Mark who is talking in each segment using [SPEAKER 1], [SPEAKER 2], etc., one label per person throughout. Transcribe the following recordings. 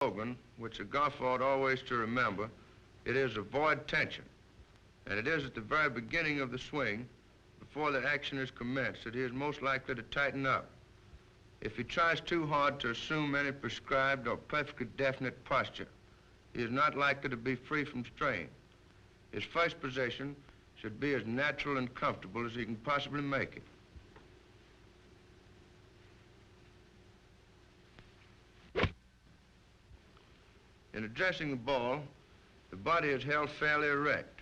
[SPEAKER 1] slogan, which a golfer ought always to remember. It is avoid tension. And it is at the very beginning of the swing, before the action is commenced, that he is most likely to tighten up. If he tries too hard to assume any prescribed or perfectly definite posture, he is not likely to be free from strain. His first position should be as natural and comfortable as he can possibly make it. In addressing the ball, the body is held fairly erect,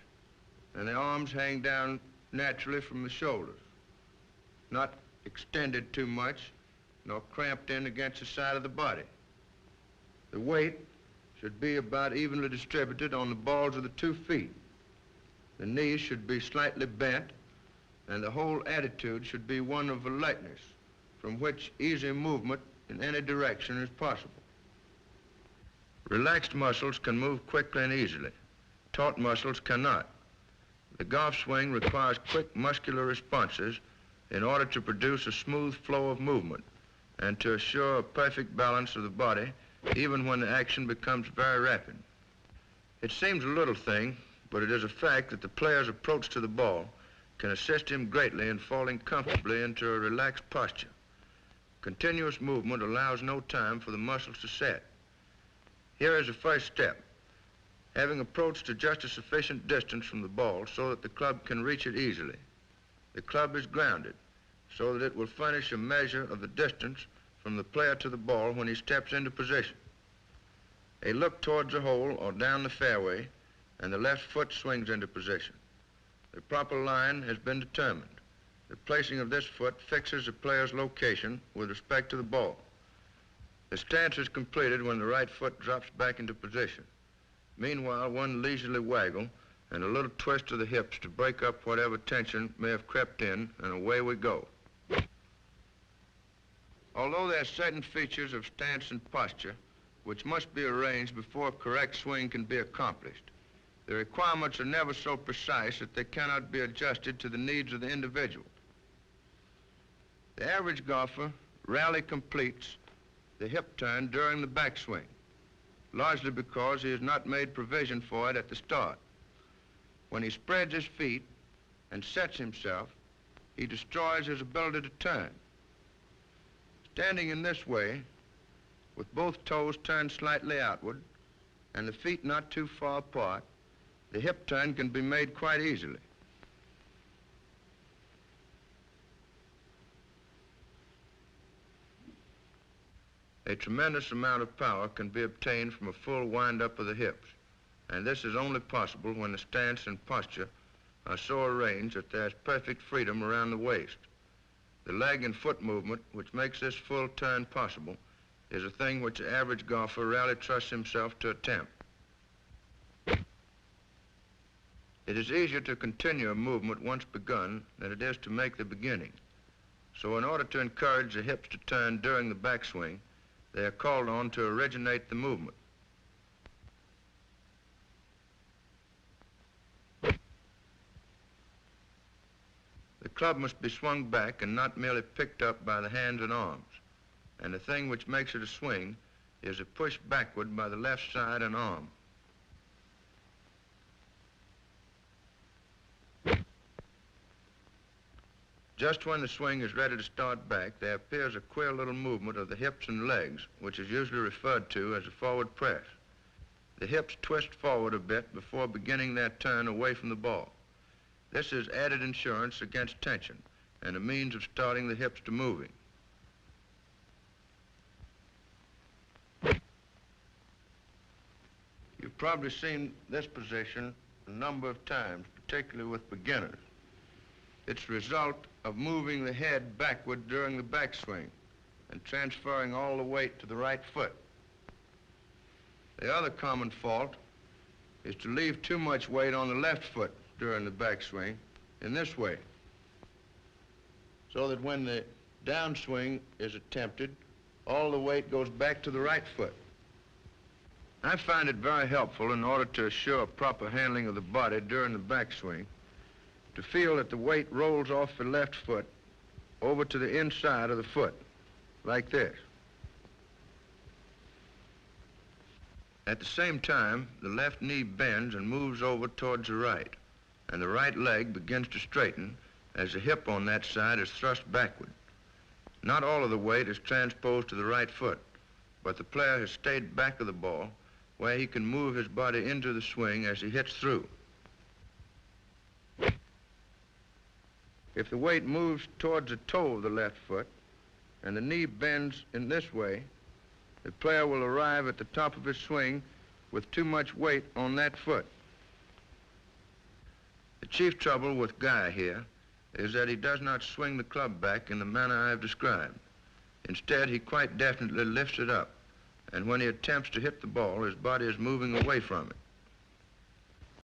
[SPEAKER 1] and the arms hang down naturally from the shoulders, not extended too much, nor cramped in against the side of the body. The weight should be about evenly distributed on the balls of the 2 feet. The knees should be slightly bent, and the whole attitude should be one of alertness, from which easy movement in any direction is possible. Relaxed muscles can move quickly and easily. Taut muscles cannot. The golf swing requires quick muscular responses in order to produce a smooth flow of movement and to assure a perfect balance of the body even when the action becomes very rapid. It seems a little thing, but it is a fact that the player's approach to the ball can assist him greatly in falling comfortably into a relaxed posture. Continuous movement allows no time for the muscles to set. Here is the first step. Having approached to just a sufficient distance from the ball so that the club can reach it easily, the club is grounded so that it will furnish a measure of the distance from the player to the ball when he steps into position. A look towards the hole or down the fairway, and the left foot swings into position. The proper line has been determined. The placing of this foot fixes the player's location with respect to the ball. The stance is completed when the right foot drops back into position. Meanwhile, one leisurely waggle and a little twist of the hips to break up whatever tension may have crept in, and away we go. Although there are certain features of stance and posture which must be arranged before a correct swing can be accomplished, the requirements are never so precise that they cannot be adjusted to the needs of the individual. The average golfer rarely completes the hip turn during the backswing, largely because he has not made provision for it at the start. When he spreads his feet and sets himself, he destroys his ability to turn. Standing in this way, with both toes turned slightly outward and the feet not too far apart, the hip turn can be made quite easily. A tremendous amount of power can be obtained from a full wind-up of the hips, and this is only possible when the stance and posture are so arranged that there is perfect freedom around the waist. The leg and foot movement, which makes this full turn possible, is a thing which the average golfer rarely trusts himself to attempt. It is easier to continue a movement once begun than it is to make the beginning. So in order to encourage the hips to turn during the backswing, they are called on to originate the movement. The club must be swung back and not merely picked up by the hands and arms. And the thing which makes it a swing is a push backward by the left side and arm. Just when the swing is ready to start back, there appears a queer little movement of the hips and legs, which is usually referred to as a forward press. The hips twist forward a bit before beginning their turn away from the ball. This is added insurance against tension and a means of starting the hips to moving. You've probably seen this position a number of times, particularly with beginners. It's the result of moving the head backward during the backswing and transferring all the weight to the right foot. The other common fault is to leave too much weight on the left foot during the backswing in this way, so that when the downswing is attempted, all the weight goes back to the right foot. I find it very helpful, in order to assure proper handling of the body during the backswing, to feel that the weight rolls off the left foot over to the inside of the foot, like this. At the same time, the left knee bends and moves over towards the right, and the right leg begins to straighten as the hip on that side is thrust backward. Not all of the weight is transposed to the right foot, but the player has stayed back of the ball where he can move his body into the swing as he hits through. If the weight moves towards the toe of the left foot and the knee bends in this way, the player will arrive at the top of his swing with too much weight on that foot. The chief trouble with Guy here is that he does not swing the club back in the manner I've described. Instead, he quite definitely lifts it up, and when he attempts to hit the ball, his body is moving away from it.